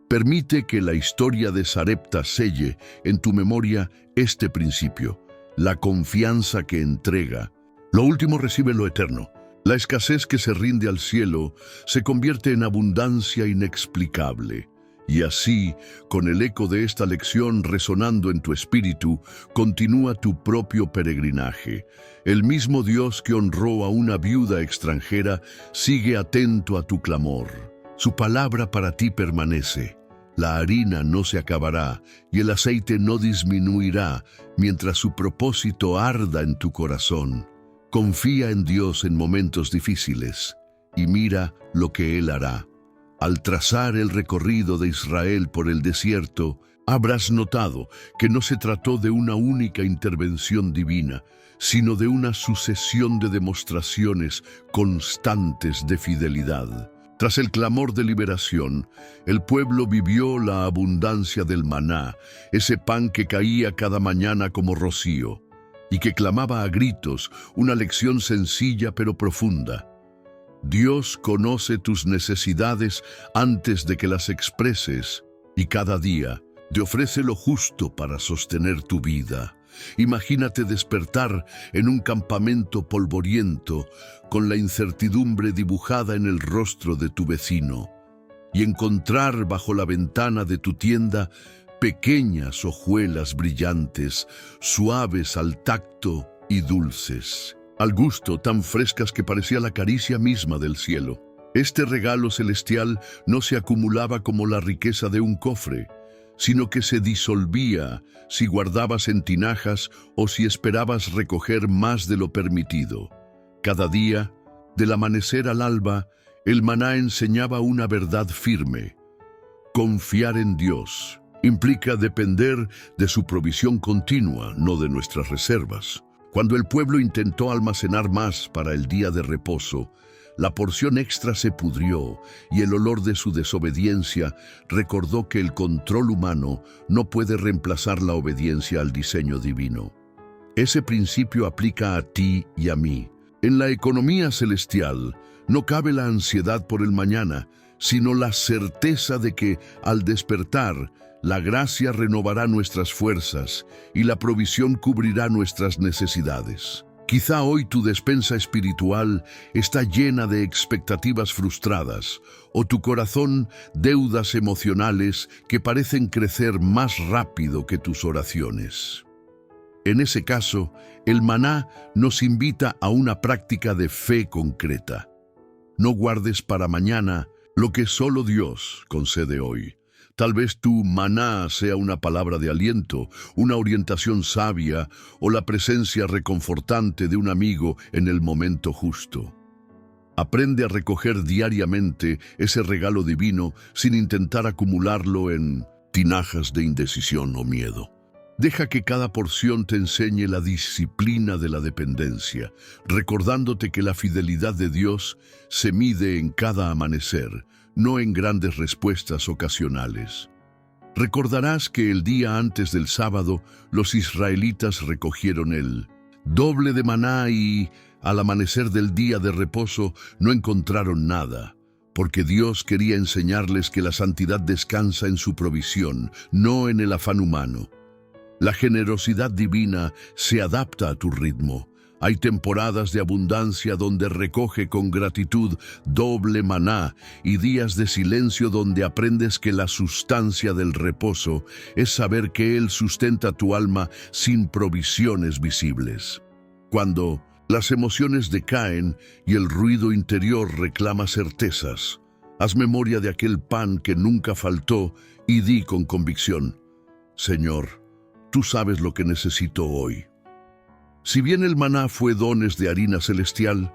Permite que la historia de Sarepta selle en tu memoria este principio, la confianza que entrega. Lo último recibe lo eterno. La escasez que se rinde al cielo se convierte en abundancia inexplicable. Y así, con el eco de esta lección resonando en tu espíritu, continúa tu propio peregrinaje. El mismo Dios que honró a una viuda extranjera sigue atento a tu clamor. Su palabra para ti permanece. La harina no se acabará y el aceite no disminuirá mientras su propósito arda en tu corazón. Confía en Dios en momentos difíciles y mira lo que Él hará. Al trazar el recorrido de Israel por el desierto, habrás notado que no se trató de una única intervención divina, sino de una sucesión de demostraciones constantes de fidelidad. Tras el clamor de liberación, el pueblo vivió la abundancia del maná, ese pan que caía cada mañana como rocío, y que clamaba a gritos, una lección sencilla pero profunda. Dios conoce tus necesidades antes de que las expreses, y cada día te ofrece lo justo para sostener tu vida. Imagínate despertar en un campamento polvoriento con la incertidumbre dibujada en el rostro de tu vecino y encontrar bajo la ventana de tu tienda pequeñas hojuelas brillantes, suaves al tacto y dulces, al gusto, tan frescas que parecía la caricia misma del cielo. Este regalo celestial no se acumulaba como la riqueza de un cofre, sino que se disolvía si guardabas en tinajas o si esperabas recoger más de lo permitido. Cada día, del amanecer al alba, el maná enseñaba una verdad firme. Confiar en Dios implica depender de su provisión continua, no de nuestras reservas. Cuando el pueblo intentó almacenar más para el día de reposo, la porción extra se pudrió y el olor de su desobediencia recordó que el control humano no puede reemplazar la obediencia al diseño divino. Ese principio aplica a ti y a mí. En la economía celestial no cabe la ansiedad por el mañana, sino la certeza de que, al despertar, la gracia renovará nuestras fuerzas y la provisión cubrirá nuestras necesidades. Quizá hoy tu despensa espiritual está llena de expectativas frustradas o tu corazón deudas emocionales que parecen crecer más rápido que tus oraciones. En ese caso, el maná nos invita a una práctica de fe concreta. No guardes para mañana lo que solo Dios concede hoy. Tal vez tu maná sea una palabra de aliento, una orientación sabia o la presencia reconfortante de un amigo en el momento justo. Aprende a recoger diariamente ese regalo divino sin intentar acumularlo en tinajas de indecisión o miedo. Deja que cada porción te enseñe la disciplina de la dependencia, recordándote que la fidelidad de Dios se mide en cada amanecer, no en grandes respuestas ocasionales. Recordarás que el día antes del sábado los israelitas recogieron el doble de maná y, al amanecer del día de reposo, no encontraron nada, porque Dios quería enseñarles que la santidad descansa en su provisión, no en el afán humano. La generosidad divina se adapta a tu ritmo. Hay temporadas de abundancia donde recoge con gratitud doble maná y días de silencio donde aprendes que la sustancia del reposo es saber que Él sustenta tu alma sin provisiones visibles. Cuando las emociones decaen y el ruido interior reclama certezas, haz memoria de aquel pan que nunca faltó y di con convicción: Señor, tú sabes lo que necesito hoy. Si bien el maná fue dones de harina celestial,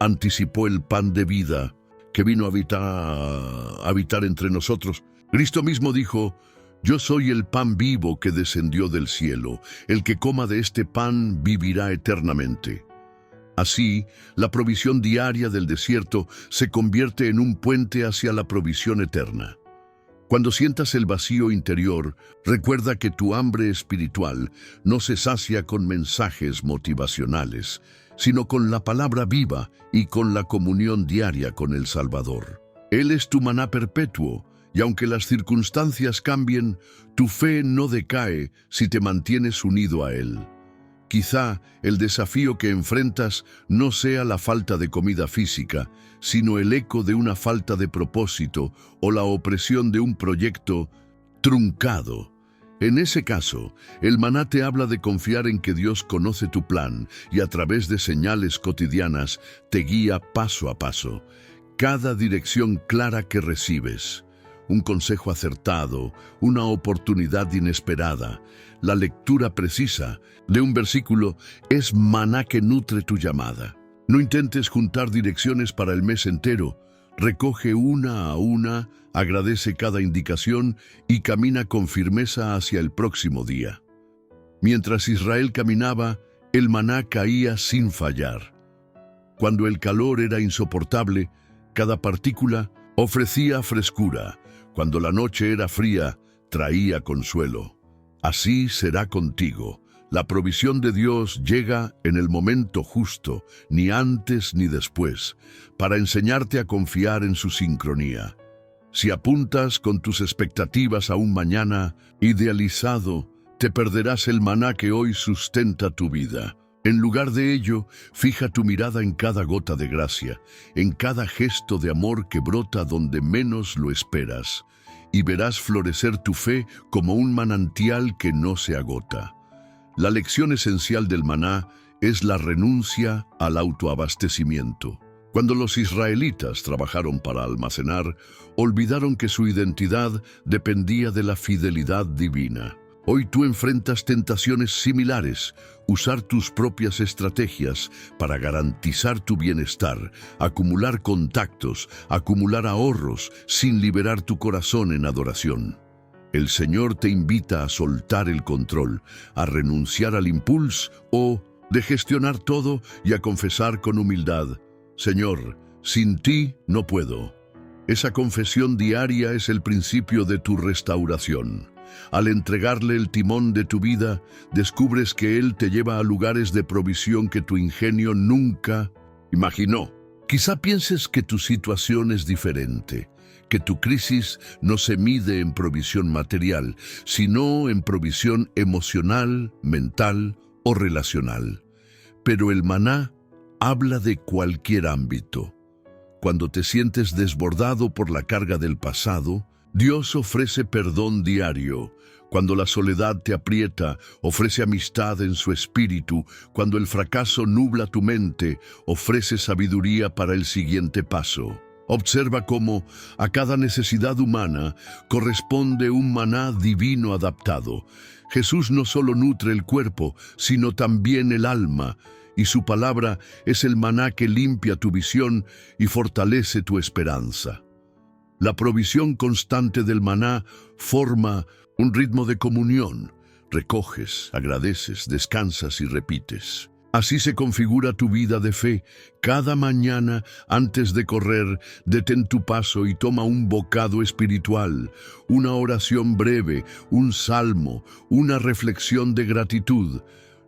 anticipó el pan de vida que vino a habitar entre nosotros. Cristo mismo dijo: yo soy el pan vivo que descendió del cielo. El que coma de este pan vivirá eternamente. Así, la provisión diaria del desierto se convierte en un puente hacia la provisión eterna. Cuando sientas el vacío interior, recuerda que tu hambre espiritual no se sacia con mensajes motivacionales, sino con la palabra viva y con la comunión diaria con el Salvador. Él es tu maná perpetuo, y aunque las circunstancias cambien, tu fe no decae si te mantienes unido a Él. Quizá el desafío que enfrentas no sea la falta de comida física, sino el eco de una falta de propósito o la opresión de un proyecto truncado. En ese caso, el maná te habla de confiar en que Dios conoce tu plan y a través de señales cotidianas te guía paso a paso. Cada dirección clara que recibes, un consejo acertado, una oportunidad inesperada, la lectura precisa de un versículo es maná que nutre tu llamada. No intentes juntar direcciones para el mes entero. Recoge una a una, agradece cada indicación y camina con firmeza hacia el próximo día. Mientras Israel caminaba, el maná caía sin fallar. Cuando el calor era insoportable, cada partícula ofrecía frescura. Cuando la noche era fría, traía consuelo. Así será contigo. La provisión de Dios llega en el momento justo, ni antes ni después, para enseñarte a confiar en su sincronía. Si apuntas con tus expectativas a un mañana idealizado, te perderás el maná que hoy sustenta tu vida. En lugar de ello, fija tu mirada en cada gota de gracia, en cada gesto de amor que brota donde menos lo esperas, y verás florecer tu fe como un manantial que no se agota. La lección esencial del maná es la renuncia al autoabastecimiento. Cuando los israelitas trabajaron para almacenar, olvidaron que su identidad dependía de la fidelidad divina. Hoy tú enfrentas tentaciones similares, usar tus propias estrategias para garantizar tu bienestar, acumular contactos, acumular ahorros, sin liberar tu corazón en adoración. El Señor te invita a soltar el control, a renunciar al impulso o de gestionar todo y a confesar con humildad: Señor, sin ti no puedo. Esa confesión diaria es el principio de tu restauración. Al entregarle el timón de tu vida, descubres que Él te lleva a lugares de provisión que tu ingenio nunca imaginó. Quizá pienses que tu situación es diferente, que tu crisis no se mide en provisión material, sino en provisión emocional, mental o relacional. Pero el maná habla de cualquier ámbito. Cuando te sientes desbordado por la carga del pasado, Dios ofrece perdón diario. Cuando la soledad te aprieta, ofrece amistad en su espíritu. Cuando el fracaso nubla tu mente, ofrece sabiduría para el siguiente paso. Observa cómo a cada necesidad humana corresponde un maná divino adaptado. Jesús no solo nutre el cuerpo, sino también el alma, y su palabra es el maná que limpia tu visión y fortalece tu esperanza. La provisión constante del maná forma un ritmo de comunión. Recoges, agradeces, descansas y repites. Así se configura tu vida de fe. Cada mañana, antes de correr, detén tu paso y toma un bocado espiritual, una oración breve, un salmo, una reflexión de gratitud.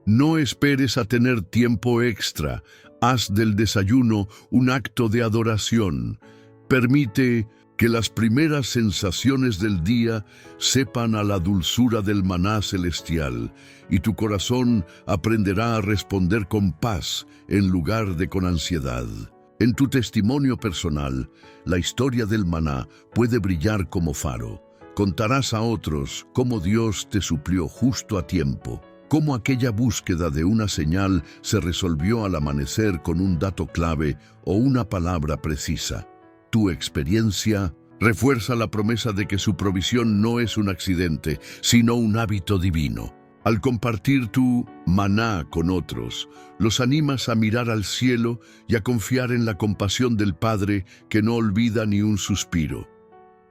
No esperes a tener tiempo extra. Haz del desayuno un acto de adoración. Permite que las primeras sensaciones del día sepan a la dulzura del maná celestial, y tu corazón aprenderá a responder con paz en lugar de con ansiedad. En tu testimonio personal, la historia del maná puede brillar como faro. Contarás a otros cómo Dios te suplió justo a tiempo, cómo aquella búsqueda de una señal se resolvió al amanecer con un dato clave o una palabra precisa. Tu experiencia refuerza la promesa de que su provisión no es un accidente, sino un hábito divino. Al compartir tu maná con otros, los animas a mirar al cielo y a confiar en la compasión del Padre que no olvida ni un suspiro.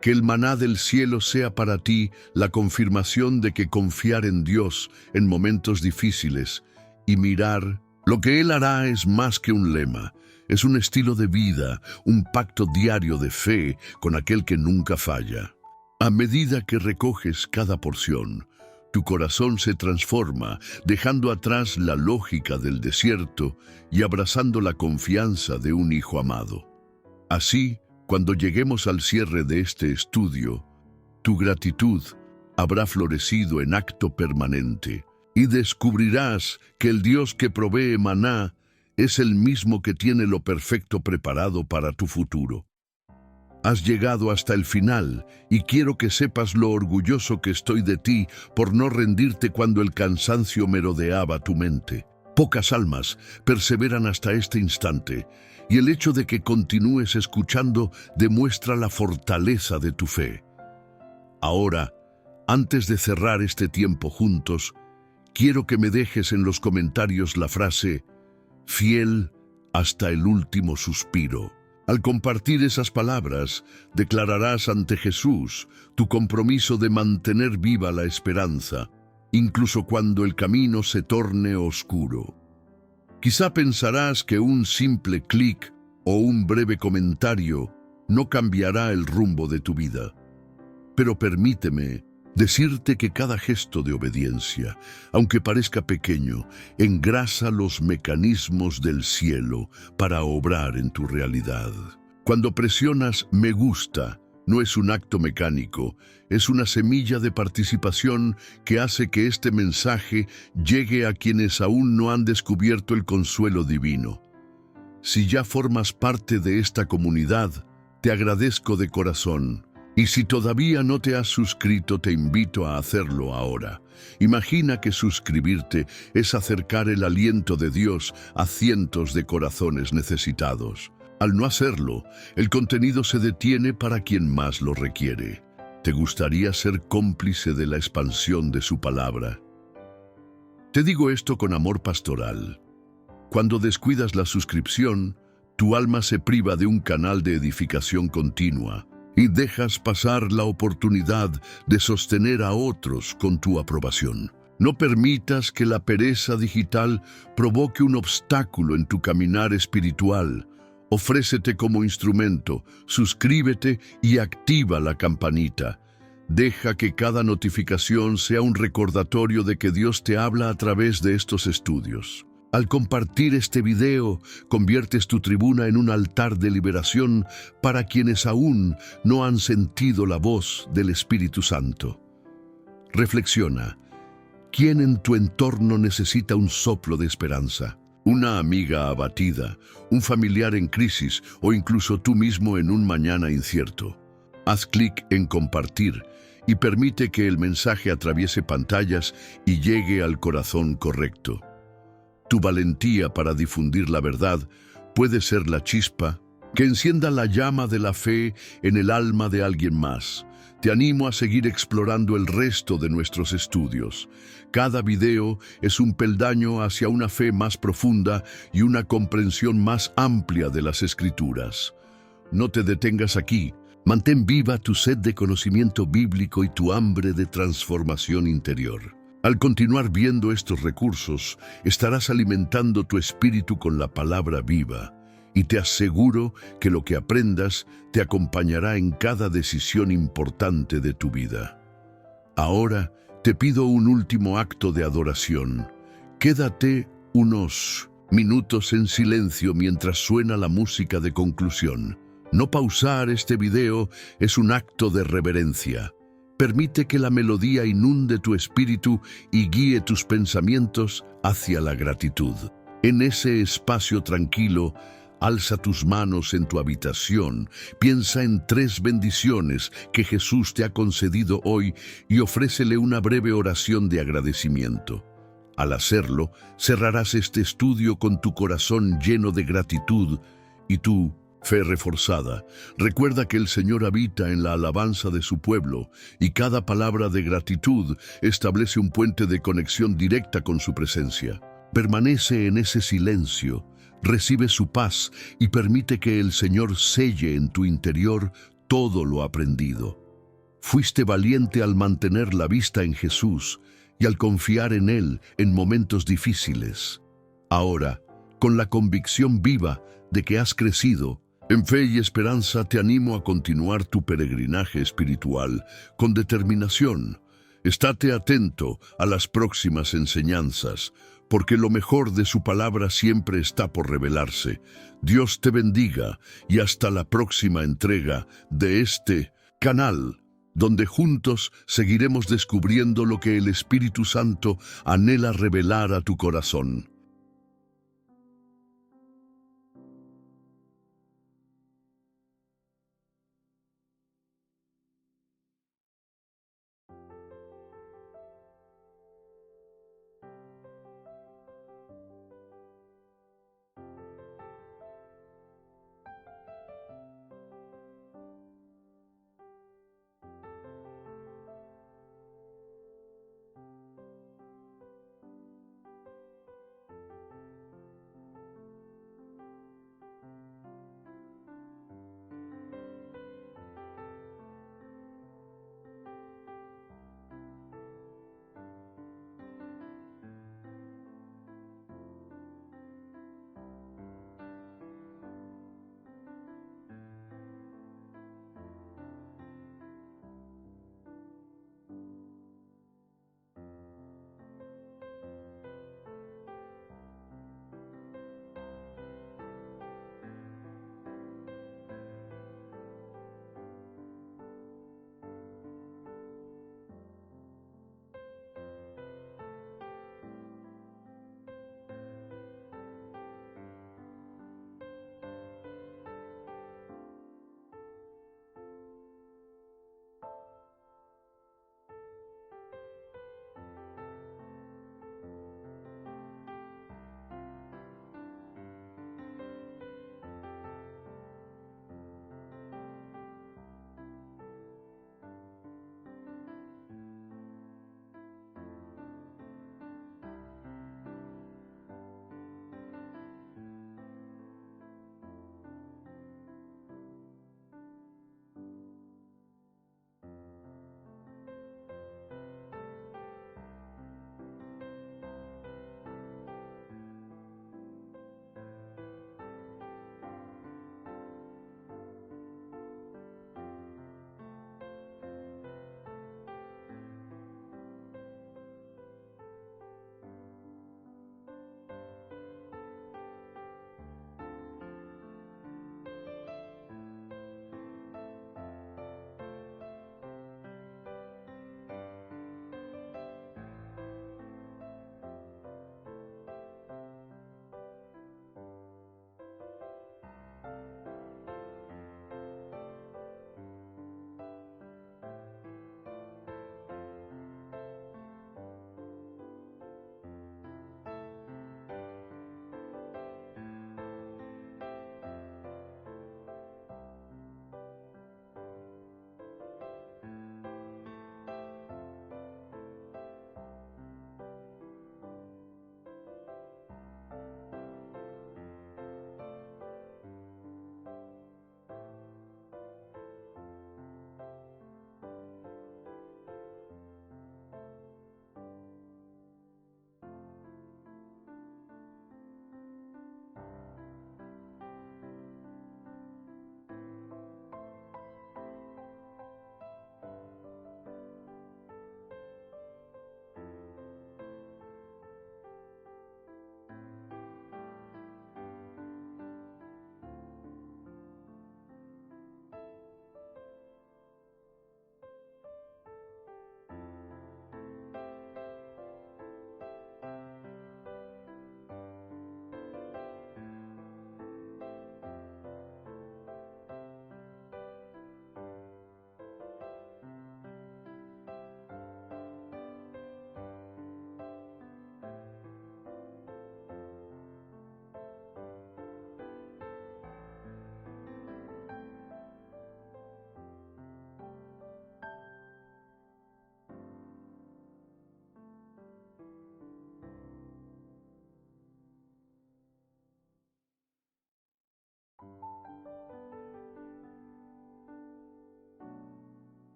Que el maná del cielo sea para ti la confirmación de que confiar en Dios en momentos difíciles y mirar lo que Él hará es más que un lema. Es un estilo de vida, un pacto diario de fe con aquel que nunca falla. A medida que recoges cada porción, tu corazón se transforma, dejando atrás la lógica del desierto y abrazando la confianza de un hijo amado. Así, cuando lleguemos al cierre de este estudio, tu gratitud habrá florecido en acto permanente y descubrirás que el Dios que provee maná es el mismo que tiene lo perfecto preparado para tu futuro. Has llegado hasta el final y quiero que sepas lo orgulloso que estoy de ti por no rendirte cuando el cansancio merodeaba tu mente. Pocas almas perseveran hasta este instante y el hecho de que continúes escuchando demuestra la fortaleza de tu fe. Ahora, antes de cerrar este tiempo juntos, quiero que me dejes en los comentarios la frase fiel hasta el último suspiro. Al compartir esas palabras, declararás ante Jesús tu compromiso de mantener viva la esperanza, incluso cuando el camino se torne oscuro. Quizá pensarás que un simple clic o un breve comentario no cambiará el rumbo de tu vida. Pero permíteme decirte que cada gesto de obediencia, aunque parezca pequeño, engrasa los mecanismos del cielo para obrar en tu realidad. Cuando presionas me gusta, no es un acto mecánico, es una semilla de participación que hace que este mensaje llegue a quienes aún no han descubierto el consuelo divino. Si ya formas parte de esta comunidad, te agradezco de corazón. Y si todavía no te has suscrito, te invito a hacerlo ahora. Imagina que suscribirte es acercar el aliento de Dios a cientos de corazones necesitados. Al no hacerlo, el contenido se detiene para quien más lo requiere. ¿Te gustaría ser cómplice de la expansión de su palabra? Te digo esto con amor pastoral. Cuando descuidas la suscripción, tu alma se priva de un canal de edificación continua y dejas pasar la oportunidad de sostener a otros con tu aprobación. No permitas que la pereza digital provoque un obstáculo en tu caminar espiritual. Ofrécete como instrumento, suscríbete y activa la campanita. Deja que cada notificación sea un recordatorio de que Dios te habla a través de estos estudios. Al compartir este video, conviertes tu tribuna en un altar de liberación para quienes aún no han sentido la voz del Espíritu Santo. Reflexiona. ¿Quién en tu entorno necesita un soplo de esperanza? una amiga abatida, un familiar en crisis o incluso tú mismo en un mañana incierto. Haz clic en compartir y permite que el mensaje atraviese pantallas y llegue al corazón correcto. Tu valentía para difundir la verdad puede ser la chispa que encienda la llama de la fe en el alma de alguien más. Te animo a seguir explorando el resto de nuestros estudios. Cada video es un peldaño hacia una fe más profunda y una comprensión más amplia de las Escrituras. No te detengas aquí. Mantén viva tu sed de conocimiento bíblico y tu hambre de transformación interior. Al continuar viendo estos recursos, estarás alimentando tu espíritu con la palabra viva. Y te aseguro que lo que aprendas te acompañará en cada decisión importante de tu vida. Ahora te pido un último acto de adoración. Quédate unos minutos en silencio mientras suena la música de conclusión. No pausar este video es un acto de reverencia. Permite que la melodía inunde tu espíritu y guíe tus pensamientos hacia la gratitud. En ese espacio tranquilo, alza tus manos en tu habitación, piensa en 3 bendiciones que Jesús te ha concedido hoy y ofrécele una breve oración de agradecimiento. Al hacerlo, cerrarás este estudio con tu corazón lleno de gratitud y tu fe reforzada. Recuerda que el Señor habita en la alabanza de su pueblo y cada palabra de gratitud establece un puente de conexión directa con su presencia. Permanece en ese silencio. Recibe su paz y permite que el Señor selle en tu interior todo lo aprendido. Fuiste valiente al mantener la vista en Jesús y al confiar en Él en momentos difíciles. Ahora, con la convicción viva de que has crecido, en fe y esperanza te animo a continuar tu peregrinaje espiritual con determinación. Estate atento a las próximas enseñanzas, porque lo mejor de su palabra siempre está por revelarse. Dios te bendiga y hasta la próxima entrega de este canal, donde juntos seguiremos descubriendo lo que el Espíritu Santo anhela revelar a tu corazón.